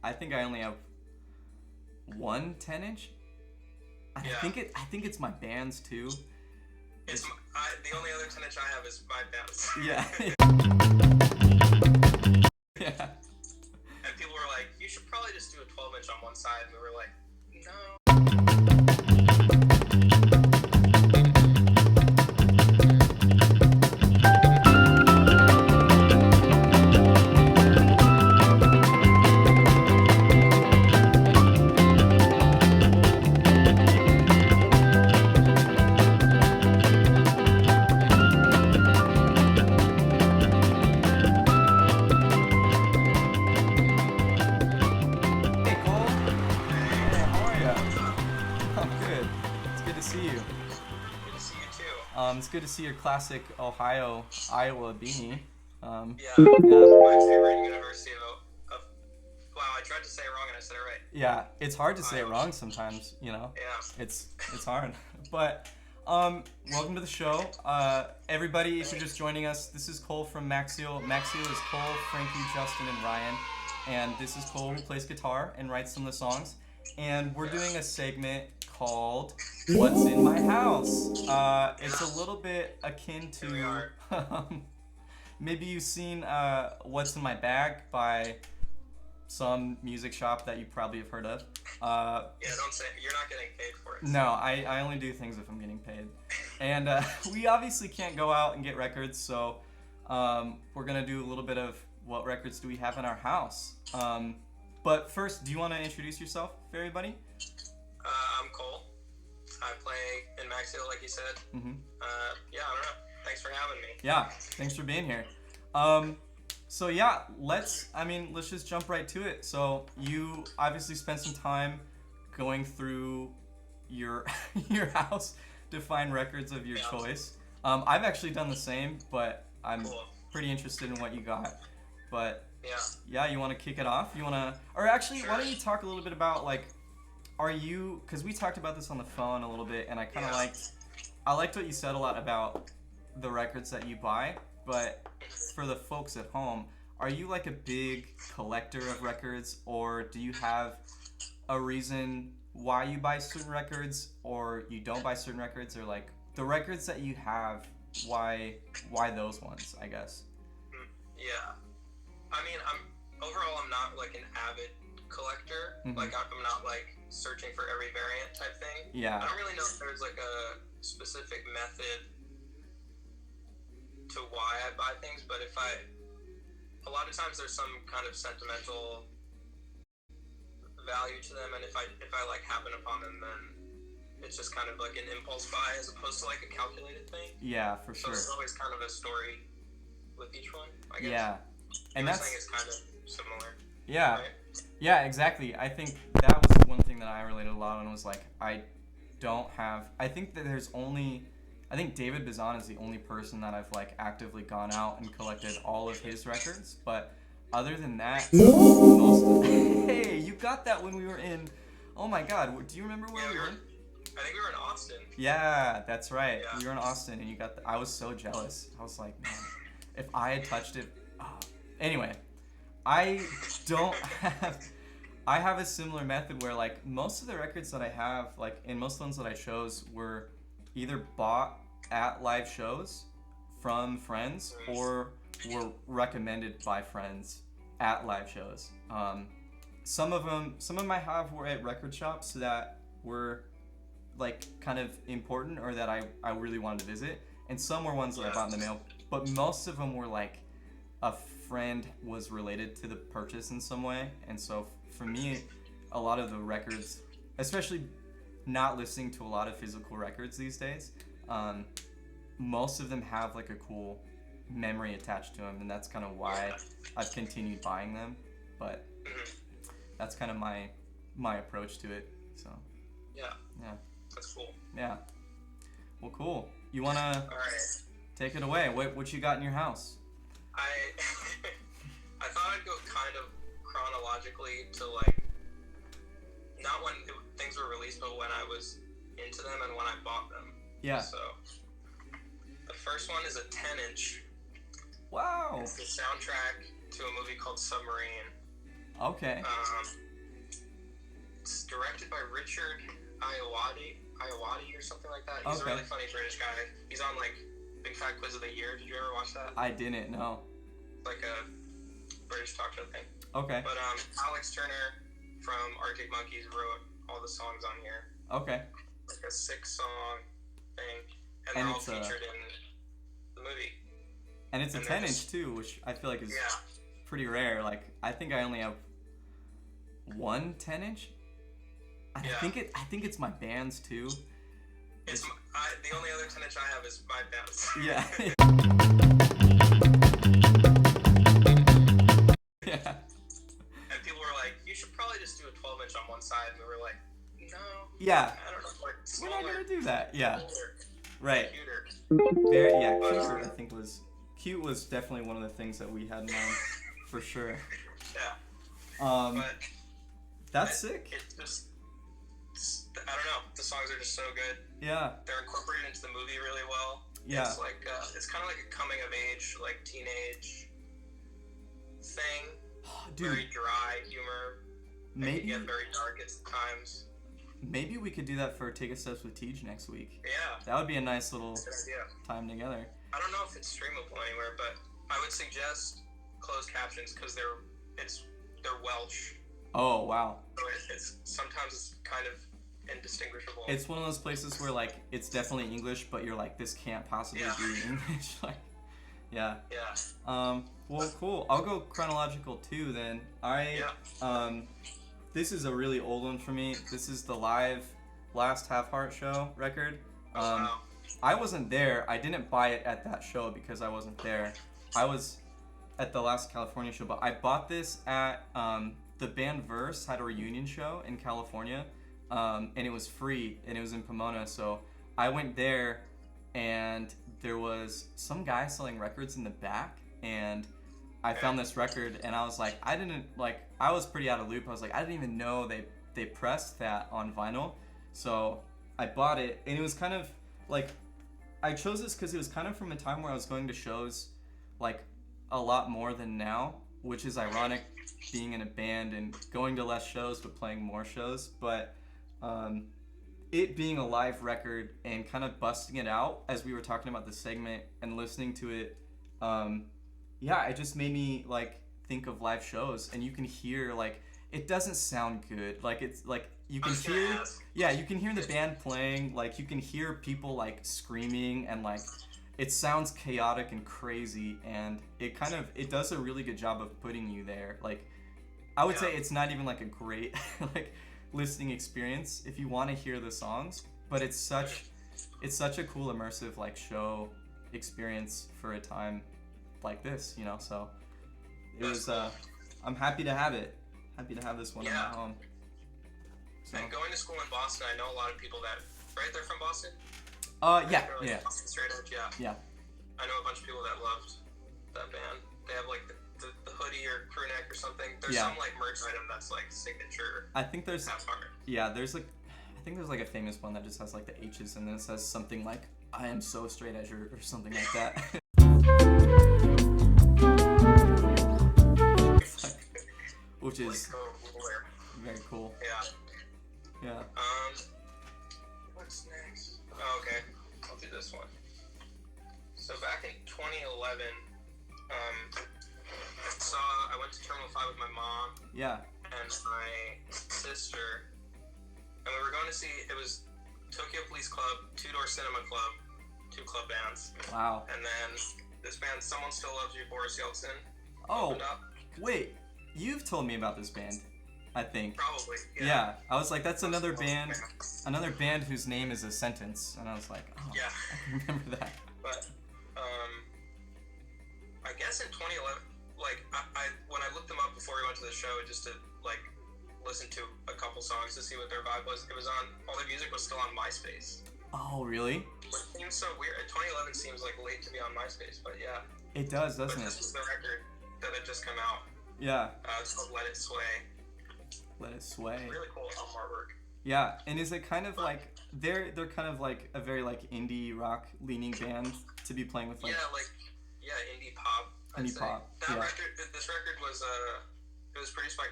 I think I only have one 10-inch. I think it's my band's too. The only other 10-inch I have is my band's. Yeah. Yeah. And people were like, you should probably just do a 12-inch on one side. And we were like, no. It's good to see your classic Iowa beanie. My favorite university of wow, I tried to say it wrong and I said it right. Yeah, it's hard to say it wrong sometimes, you know? Yeah. It's hard. But welcome to the show. Everybody, if you're just joining us, this is Cole from Macseal. Macseal is Cole, Frankie, Justin, and Ryan. And this is Cole, who plays guitar and writes some of the songs. And we're doing a segment called What's in My House. It's a little bit akin to maybe you've seen What's in My Bag by some music shop that you probably have heard of. Don't say it. You're not getting paid for it. No, I only do things if I'm getting paid. And we obviously can't go out and get records, so we're going to do a little bit of what records do we have in our house. But first, do you want to introduce yourself for everybody? I'm Cole. I play in Macseal, like you said. Mm-hmm. I don't know. Thanks for having me. Yeah, thanks for being here. So yeah, let's just jump right to it. So you obviously spent some time going through your your house to find records of your choice. I've actually done the same, but I'm pretty interested in what you got. But yeah, you want to kick it off? Or actually, why don't you talk a little bit about because we talked about this on the phone a little bit, and I kind of liked what you said a lot about the records that you buy, but for the folks at home, are you like a big collector of records, or do you have a reason why you buy certain records, or you don't buy certain records, or like the records that you have, why those ones, I guess? Yeah. I mean, I'm not like an avid collector. Mm-hmm. Like I'm not like searching for every variant type thing. Yeah. I don't really know if there's like a specific method to why I buy things, but a lot of times there's some kind of sentimental value to them, and if I like happen upon them, then it's just kind of like an impulse buy as opposed to like a calculated thing. Yeah, for sure. So it's always kind of a story with each one, I guess. Yeah. And that's saying it's kind of similar. Yeah. Right? Yeah, exactly. I think that was one thing that I related a lot on, was like, I think David Bazan is the only person that I've like actively gone out and collected all of his records, but other than that, hey, you got that when we were in, oh my god, do you remember where we were in? I think we were in Austin. Yeah, that's right. Yeah. We were in Austin, and you got I was so jealous. I was like, man, if I had touched it. Anyway, I have a similar method where like most of the records that I have, like, and most of the ones that I chose were either bought at live shows from friends or were recommended by friends at live shows. Some of them I have were at record shops that were like kind of important or that I really wanted to visit, and some were ones that I bought in the mail, but most of them were like a friend was related to the purchase in some way. And so for me, a lot of the records, especially not listening to a lot of physical records these days, most of them have like a cool memory attached to them, and that's kind of why I've continued buying them. But that's kind of my approach to it. So yeah, that's cool. Yeah, well, cool. You wanna take it away? What you got in your house? I thought I'd go kind of chronologically to like not when things were released, but when I was into them and when I bought them. Yeah. So the first one is a 10-inch. Wow. It's the soundtrack to a movie called Submarine. Okay. It's directed by Richard Iowati or something like that. He's a Okay. really funny British guy. He's on like Big Fat Quiz of the Year. Did you ever watch that? I didn't know. Like a British talk show thing. Okay. But Alex Turner from Arctic Monkeys wrote all the songs on here. Okay. Like a 6-song thing, and they're all it's featured in the movie. And it's a 10-inch too, which I feel like is pretty rare. Like I think I only have one 10-inch. I think it's my band's too. It's the only other 10-inch I have is my band's. Yeah. Yeah. And people were like, "You should probably just do a 12-inch on one side," and we were like, "No." Yeah. I don't know. Like, We're not gonna do that. Yeah. Older, Right. cuter. Very, yeah. Cute was definitely one of the things that we had in mind for sure. Yeah. But that's sick. It's just, I don't know. The songs are just so good. Yeah. They're incorporated into the movie really well. Yeah. It's like it's kind of like a coming of age, like teenage thing. Dude. Very dry humor. Maybe It can get very dark at times. Maybe we could do that for Take a Steps with Tej next week. Yeah. That would be a nice little Good idea. time together. I don't know if it's streamable anywhere, but I would suggest closed captions because they're Welsh. Oh wow. So sometimes it's kind of indistinguishable. It's one of those places where like it's definitely English, but you're like, this can't possibly be English. Like, yeah. Yeah. Well, cool. I'll go chronological too then. This is a really old one for me. This is the live Last Half Heart show record. Wow. I wasn't there. I didn't buy it at that show because I wasn't there. I was at the last California show, but I bought this at the band Verse had a reunion show in California, and it was free, and it was in Pomona. So I went there, and there was some guy selling records in the back, and I found this record, and I was like, I was pretty out of loop. I was like, I didn't even know they pressed that on vinyl. So I bought it, and it was kind of like, I chose this because it was kind of from a time where I was going to shows like a lot more than now, which is ironic being in a band and going to less shows but playing more shows. But it being a live record and kind of busting it out as we were talking about the segment and listening to it, it just made me like think of live shows, and you can hear like it doesn't sound good. Like it's like you can hear the band playing, like you can hear people like screaming, and like it sounds chaotic and crazy, and it does a really good job of putting you there. Like I would say it's not even like a great like listening experience if you want to hear the songs, but it's such a cool immersive like show experience for a time like this, you know. So it was I'm happy to have it. Happy to have this one in my home. So. And going to school in Boston, I know a lot of people that, right? They're from Boston? Yeah. Boston straight edge, yeah. I know a bunch of people that loved that band. They have like the hoodie or crew neck or something. There's some like merch item that's like signature. I think there's half heart. Yeah, there's like a famous one that just has like the H's and then it says something like I am so straight edge or something like that. Which is very cool. Yeah. What's next? Oh, okay. I'll do this one. So back in 2011, I went to Terminal 5 with my mom. Yeah. And my sister, and we were going to see. It was Tokyo Police Club, Two Door Cinema Club, 2 club bands. Wow. And then this band, Someone Still Loves You, Boris Yeltsin. Oh. Wait. You've told me about this band, I think. Probably, yeah. I was like, that's another band whose name is a sentence, and I was like, oh, yeah. I can remember that. But, I guess in 2011, like, I when I looked them up before we went to the show, just to, like, listen to a couple songs to see what their vibe was, it was on, all their music was still on MySpace. Oh, really? Which seems so weird. 2011 seems, like, late to be on MySpace, but yeah. It does, doesn't it? But this was the record that had just come out. Yeah. It's called Let It Sway. Let It Sway. Really cool album artwork. Yeah, and is it kind of like they're kind of like a very like indie rock leaning band to be playing with like indie pop. Indie pop. This record was It was produced by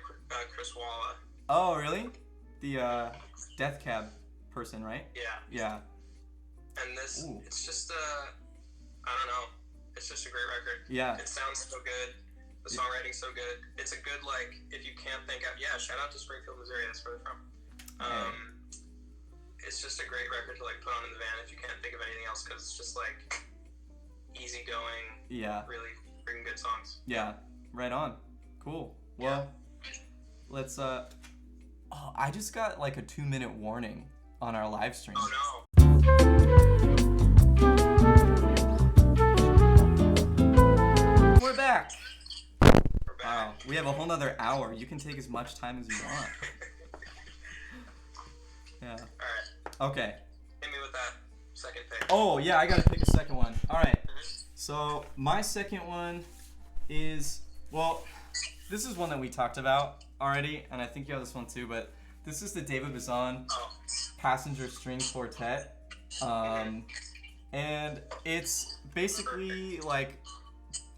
Chris Walla. Oh, really? The Death Cab person, right? Yeah. Yeah. And this, Ooh. it's just I don't know. It's just a great record. Yeah. It sounds so good. The songwriting's so good. It's a good, like, if you can't think of, shout out to Springfield, Missouri. That's where they're from. It's just a great record to, like, put on in the van if you can't think of anything else, because it's just, like, easygoing. Yeah. Really freaking good songs. Yeah. Right on. Cool. Well, let's, I just got, like, a 2-minute warning on our live stream. Oh, no. We're back. We're back. Wow. We have a whole nother hour. You can take as much time as you want. Yeah. Alright. Okay. Hit me with that second pick. Oh, yeah, I gotta pick a second one. Alright. Mhm. So, my second one is, well, this is one that we talked about already, and I think you have this one too, but this is the David Bazan Passenger String Quartet. And it's basically like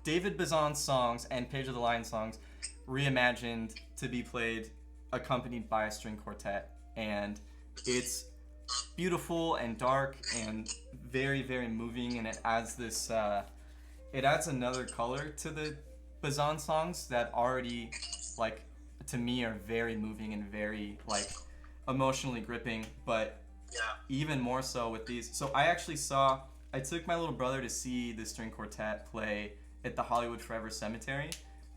David Bazan songs and Page of the Lion songs reimagined to be played accompanied by a string quartet. And it's beautiful and dark and very, very moving, and it adds this, it adds another color to the Bazan songs that already, like, to me are very moving and very, like, emotionally gripping, but even more so with these. So I took my little brother to see the string quartet play at the Hollywood Forever Cemetery.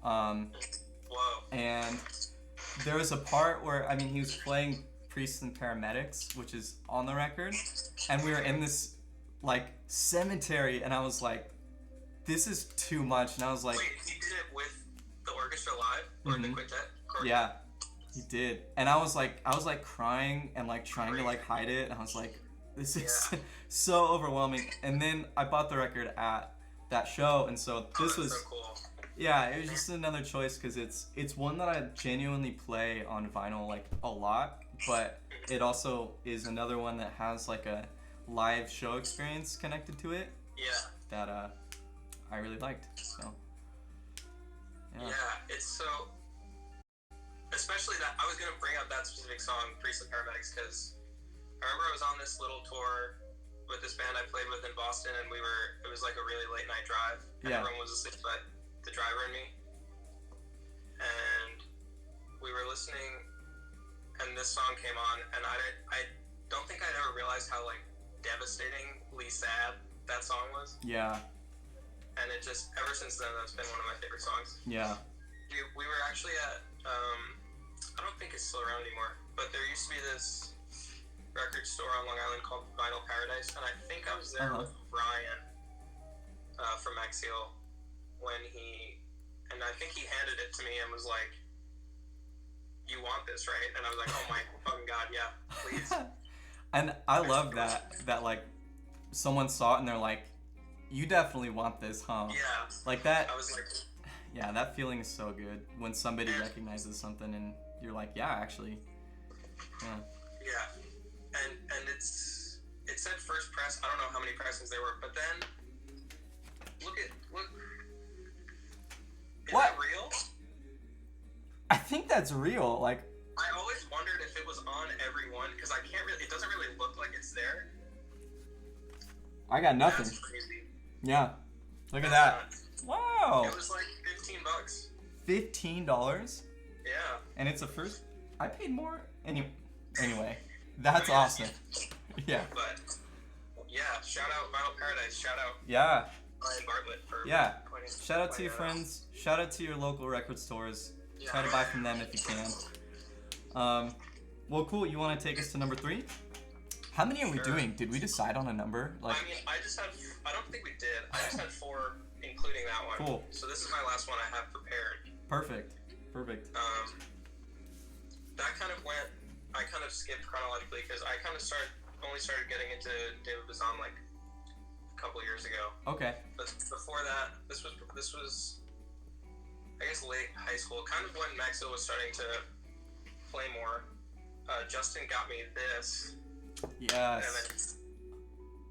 Whoa. And there was a part where, I mean, he was playing Priests and Paramedics, which is on the record, and we were in this, like, cemetery, and I was like, this is too much, and I was like... Wait, he did it with the orchestra live? Or the quintet? Yeah, he did. And I was like crying and, like, trying to, like, hide it, and I was like, this is so overwhelming. And then I bought the record at that show, and so this was... so cool. Yeah, it was just another choice because it's one that I genuinely play on vinyl, like, a lot, but it also is another one that has, like, a live show experience connected to it. Yeah. That I really liked. So. Yeah, it's so. Especially that I was gonna bring up that specific song, Priests and Paramedics, because I remember I was on this little tour with this band I played with in Boston, and it was like a really late night drive, and everyone was asleep but the driver and me, and we were listening, and this song came on, and I don't think I'd ever realized how, like, devastatingly sad that song was. Yeah. And it just, ever since then, that's been one of my favorite songs. Yeah. We were actually at, I don't think it's still around anymore, but there used to be this record store on Long Island called Vinyl Paradise, and I think I was there with Ryan from Macseal and I think he handed it to me and was like, "You want this, right?" And I was like, "Oh my fucking god, yeah, please." And I love that like someone saw it and they're like, "You definitely want this, huh?" Yeah. Like that. I was like, yeah, that feeling is so good when somebody recognizes something and you're like, "Yeah, actually." Yeah. Yeah. And it said first press. I don't know how many pressings there were, but then look. Is What? that real? I think that's real. Like, I always wondered if it was on every one, because it doesn't really look like it's there. I got nothing. That's crazy. Yeah. Look at that. Wow. It was like $15. $15? Yeah. And it's a first. I paid more. Anyway, that's awesome. Yeah. But yeah, shout out Vinyl Paradise. Shout out Yeah. Ryan Bartlett for pointing. Shout out to your friends. Shout out to your local record stores. Try to buy from them if you can. Well, cool. You want to take us to number 3? How many are we doing? Did we decide on a number? Like, I mean, I don't think we did. I just had 4, including that one. Cool. So this is my last one I have prepared. Perfect. That kind of went. I kind of skipped chronologically because I kind of only started getting into David Bazan like a couple years ago. Okay. But before that, this was I guess late high school, kind of when Macseal was starting to play more. Justin got me this. Yes. And then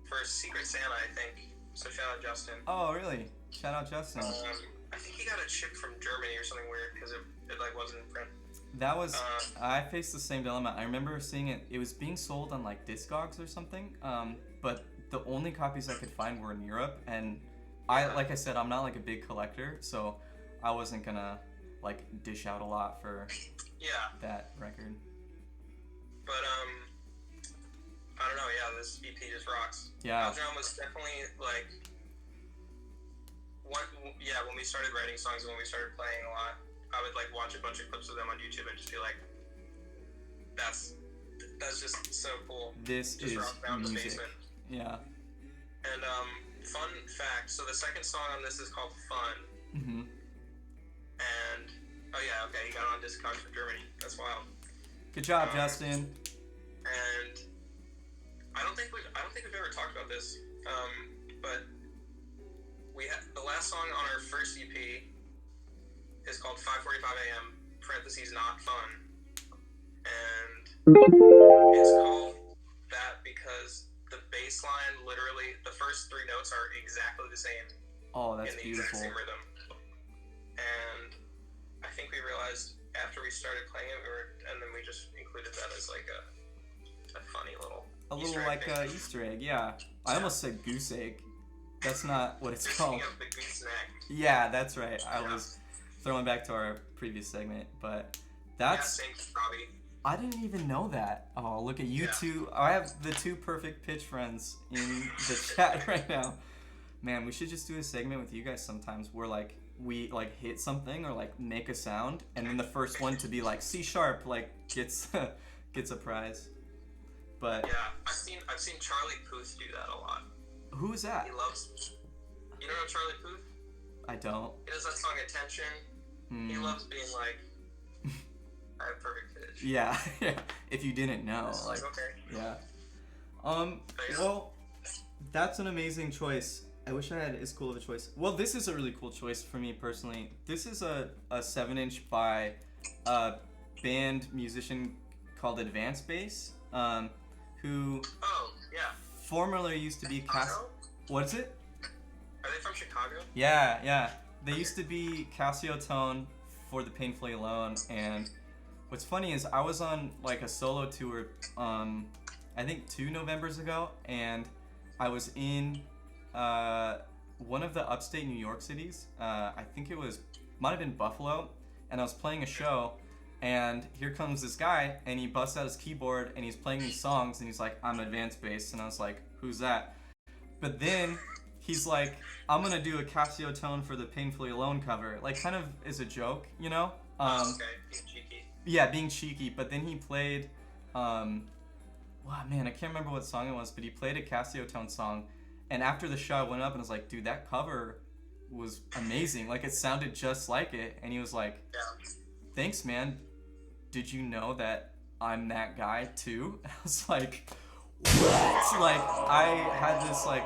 for Secret Santa, I think. So shout out Justin. Oh, really? Shout out Justin. I think he got it shipped from Germany or something weird because it like wasn't in print. That was I faced the same dilemma. I remember seeing it. It was being sold on like Discogs or something. But the only copies I could find were in Europe, and like I said, I'm not like a big collector, so I wasn't gonna like dish out a lot for that record. But I don't know. Yeah, this EP just rocks. Yeah. Algernon was definitely like when we started writing songs and when we started playing a lot, I would like watch a bunch of clips of them on YouTube and just be like, that's just so cool. This just is music. Yeah. And fun fact, so the second song on this is called Fun. Mm-hmm. And he got on Discogs for Germany. That's wild. Good job, Justin. And I don't think we've ever talked about this. But we had the last song on our first EP is called 5:45 a.m. (parentheses not fun), and it's called that because the bass line, literally, the first three notes are exactly the same. Oh, that's in the beautiful. exact same rhythm. And I think we realized after we started playing it, and then we just included that as like a funny little Easter egg. Yeah. I almost said goose egg. That's not what it's called. Speaking of the goose neck. Yeah, that's right. I was throwing back to our previous segment, but that's. Yeah, same, Robbie. I didn't even know that. Oh, look at you two. I have the two perfect pitch friends in the chat right now. Man, we should just do a segment with you guys sometimes where like we like hit something or like make a sound, and then the first one to be like C sharp like gets a prize. But yeah, I've seen Charlie Puth do that a lot. Who is that? He loves. You don't know Charlie Puth? I don't. He does that song Attention. He loves being like, I have perfect pitch. Yeah, yeah. If you didn't know, like, okay. Yeah. Well, that's an amazing choice. I wish I had as cool of a choice. Well, this is a really cool choice for me personally. This is a 7-inch by a band musician called Advance Bass, who formerly used to be What is it? Are they from Chicago? Yeah. They used to be Casio Tone for the Painfully Alone, and what's funny is I was on like a solo tour, I think 2 Novembers ago, and I was in one of the upstate New York cities. I think might have been Buffalo, and I was playing a show, and here comes this guy, and he busts out his keyboard, and he's playing these songs, and he's like, I'm Advanced Bass, and I was like, who's that? But then he's like, I'm gonna do a Casio Tone for the Painfully Alone cover, like kind of as a joke, you know? Okay, being cheeky. Yeah, being cheeky, but then he played, wow, man, I can't remember what song it was, but he played a Casio Tone song, and after the show I went up and was like, dude, that cover was amazing, like it sounded just like it, and he was like, thanks, man, did you know that I'm that guy too? And I was like, what? Like, I had this like,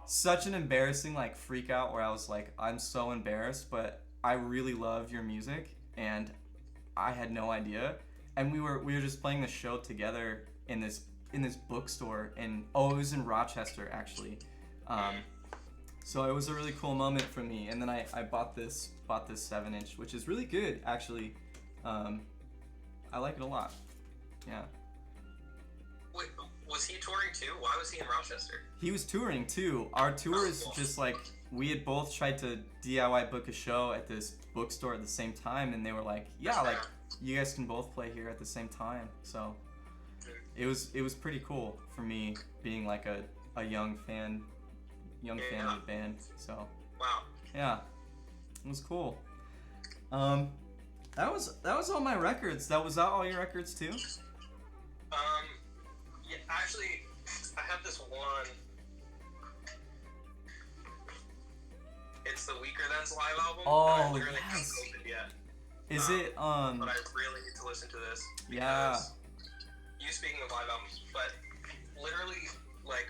such an embarrassing like freak out where I was like, I'm so embarrassed, but I really love your music, and I had no idea. And we were just playing the show together in this bookstore, and it was in Rochester actually. So it was a really cool moment for me. And then I bought this 7-inch, which is really good actually. I like it a lot. Yeah. Wait, was he touring too? Why was he in Rochester? He was touring too. Our tour is just like, we had both tried to DIY book a show at this bookstore at the same time, and they were like, yeah, like you guys can both play here at the same time. So it was pretty cool for me being like a young fan of the band. So wow. Yeah, it was cool. That was all my records. Was that all your records too? Yeah, actually, I have this one. It's the Weaker Than's live album. Oh, literally yes. haven't opened yet. Is it But I really need to listen to this. Yeah. You speaking of live albums, but literally like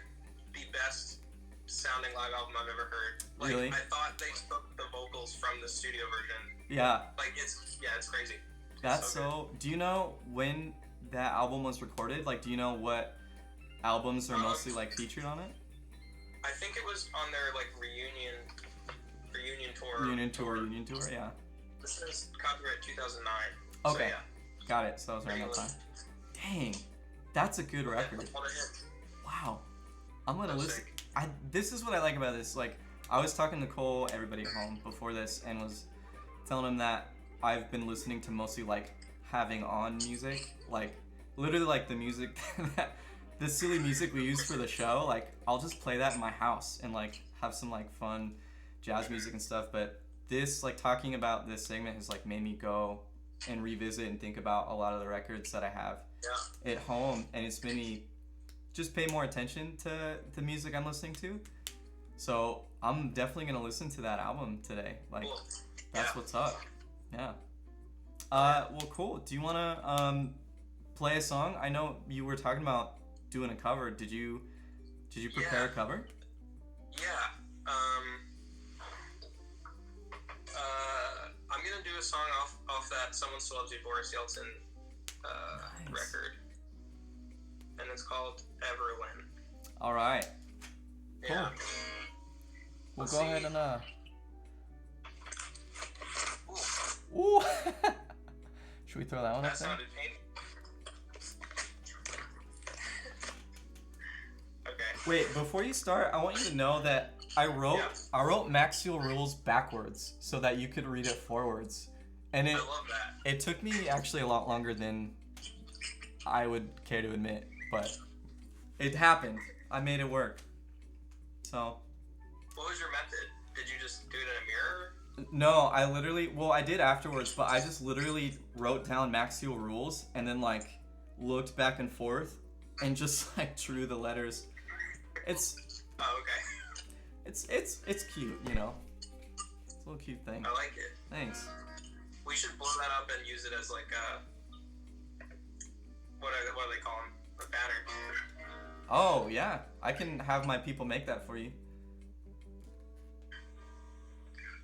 the best sounding live album I've ever heard. Like, really? I thought they took the vocals from the studio version. Yeah. Like it's crazy. That's so. Do you know when that album was recorded? Like, do you know what albums are mostly like featured on it? I think it was on their like reunion Union Tour. Union Tour, yeah. This is copyright 2009. Okay. So, yeah. Got it. So that was around that time. Dang. That's a good record. Wow. I'm gonna listen. This is what I like about this. Like, I was talking to Cole, everybody at home, before this, and was telling him that I've been listening to mostly, like, having on music. Like, literally, like, the music the silly music we use for the show. Like, I'll just play that in my house and, like, have some, like, fun jazz music and stuff. But this, like, talking about this segment has, like, made me go and revisit and think about a lot of the records that I have at home, and it's made me just pay more attention to the music I'm listening to. So I'm definitely gonna listen to that album today. Like, cool. That's what's up. Yeah. Well, cool. Do you wanna play a song? I know you were talking about doing a cover. Did you prepare a cover? Yeah. I'm gonna do a song off that Someone Still Loves You Boris Yeltsin record, and it's called Everlyn. All right. Cool. Yeah. We'll go ahead and Ooh. Should we throw that one up there? That sounded painful. Okay. Wait, before you start, I want you to know that I wrote Macseal rules backwards so that you could read it forwards. And I love that. It took me actually a lot longer than I would care to admit, but it happened. I made it work. So. What was your method? Did you just do it in a mirror? No, I did afterwards, but I just literally wrote down Macseal rules and then, like, looked back and forth and just, like, drew the letters. It's. Oh, okay. It's cute, you know. It's a little cute thing. I like it. Thanks. We should blow that up and use it as, like, what do they call them? A banner. Oh, yeah. I can have my people make that for you.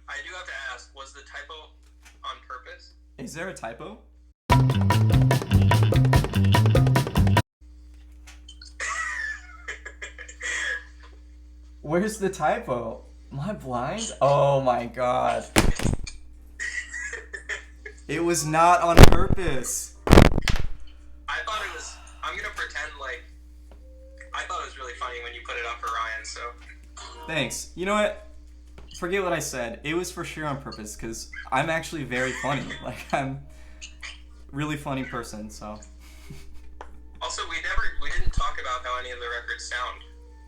I do have to ask, was the typo on purpose? Is there a typo? Where's the typo? Am I blind? Oh my god. It was not on purpose. I thought it was, I'm gonna pretend like, I thought it was really funny when you put it up for Ryan, so. Thanks. You know what? Forget what I said. It was for sure on purpose, because I'm actually very funny. Like, I'm a really funny person, so. Also, we didn't talk about how any of the records sound,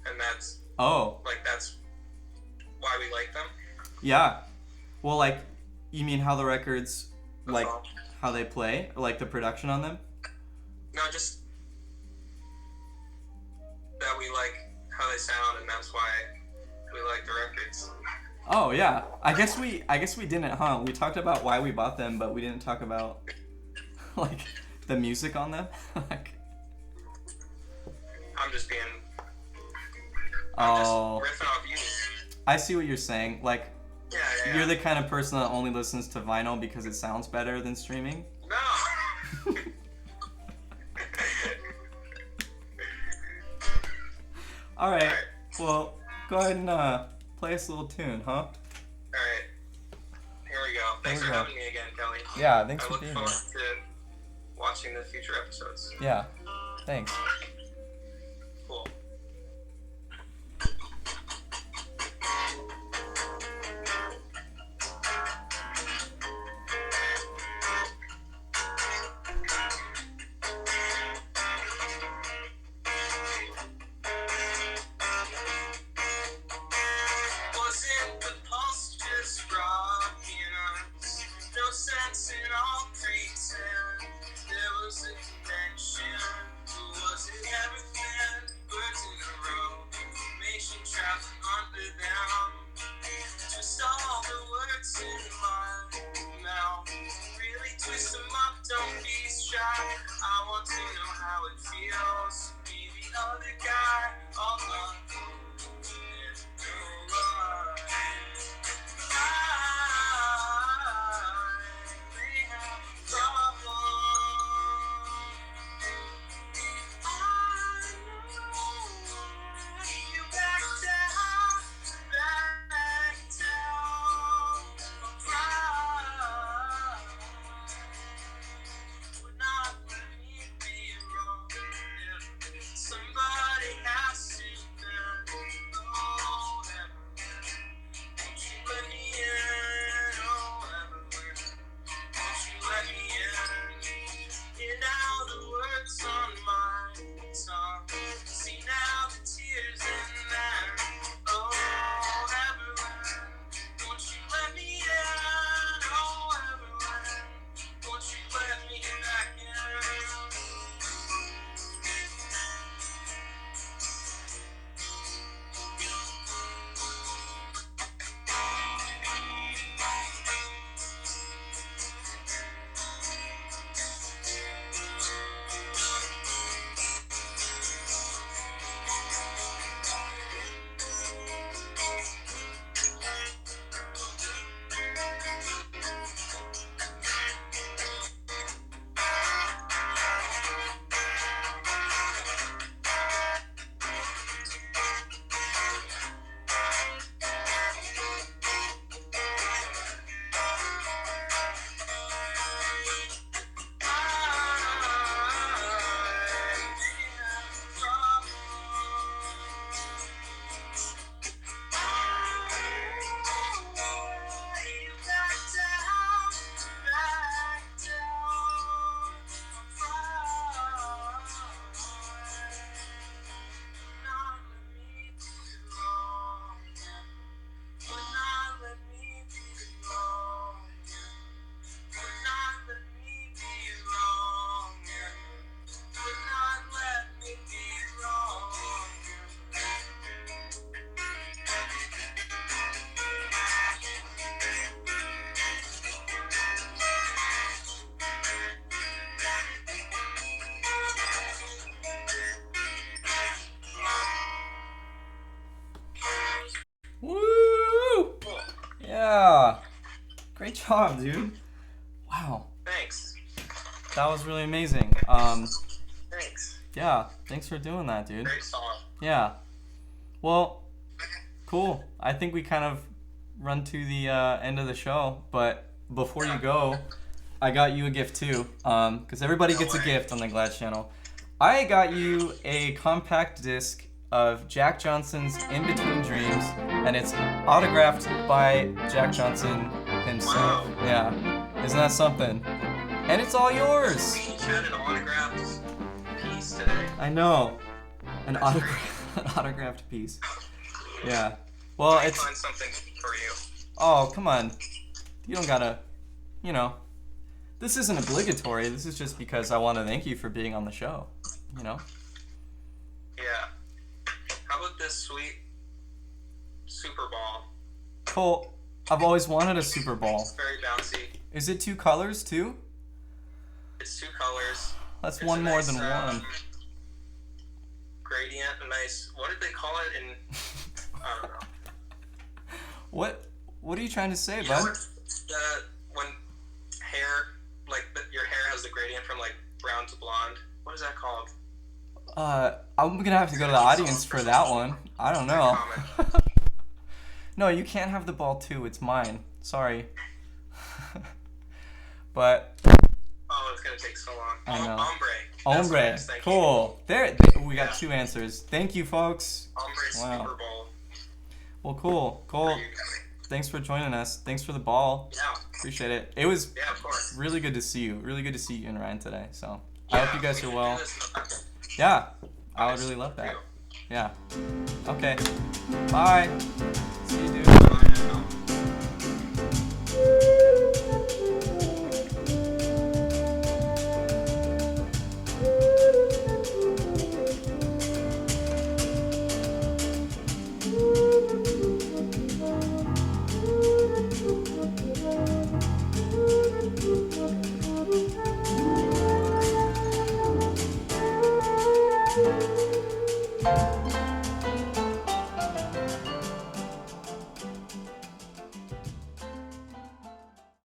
and that's. Oh. Like, that's why we like them? Yeah. Well, like, you mean how the records, like, how they play? Or, like, the production on them? No, just that we like how they sound, and that's why we like the records. Oh, yeah. I guess we didn't, huh? We talked about why we bought them, but we didn't talk about, like, the music on them. Like, I'm just being... Oh, just riffing off you. I see what you're saying. Like, yeah. You're the kind of person that only listens to vinyl because it sounds better than streaming? No! Alright, well, go ahead and play us a little tune, huh? Alright. Here we go. Thanks for having me again, Kelly. Yeah, thanks for being here. I look forward to watching the future episodes. Yeah, thanks. Cool. In all pretend, there was a connection. Who was it? Great job, dude. Wow. Thanks. That was really amazing. Thanks. Yeah, thanks for doing that, dude. Great song. Yeah. Well, cool. I think we kind of run to the end of the show, but before you go, I got you a gift too, because everybody gets a gift on the Glad channel. I got you a compact disc of Jack Johnson's In Between Dreams, and it's autographed by Jack Johnson himself. Wow. Yeah, isn't that something? And it's all yours. We each had an autographed piece today. I know, an autographed piece. Yeah. Well, I it's. find something for you. Oh, come on. You don't gotta. You know. This isn't obligatory. This is just because I want to thank you for being on the show. You know. Yeah. How about this sweet Super Ball? Cool. I've always wanted a Super Ball. It's very bouncy. Is it 2 colors too? It's 2 colors. That's There's one a more nice, than one. Gradient, a nice. What did they call it in? I don't know. What are you trying to say, You bud? know when hair, like your hair has the gradient from like brown to blonde. What is that called? I'm gonna have to go to the audience for that one. I don't know. No, you can't have the ball too. It's mine. Sorry. But. Oh, it's gonna take so long. I know. Ombre. That's what I Ombre. was thinking. Cool. There. We got 2 answers. Thank you, folks. Ombre Wow. Super Bowl. Well, cool. Cool. For you guys. Thanks for joining us. Thanks for the ball. Yeah. Appreciate it. It was Yeah, of course. really good to see you. Really good to see you and Ryan today. So I Yeah, hope you guys we are should well. do this another time. Yeah. I would really love that. Yeah. Okay. Bye. See you, dude. Bye.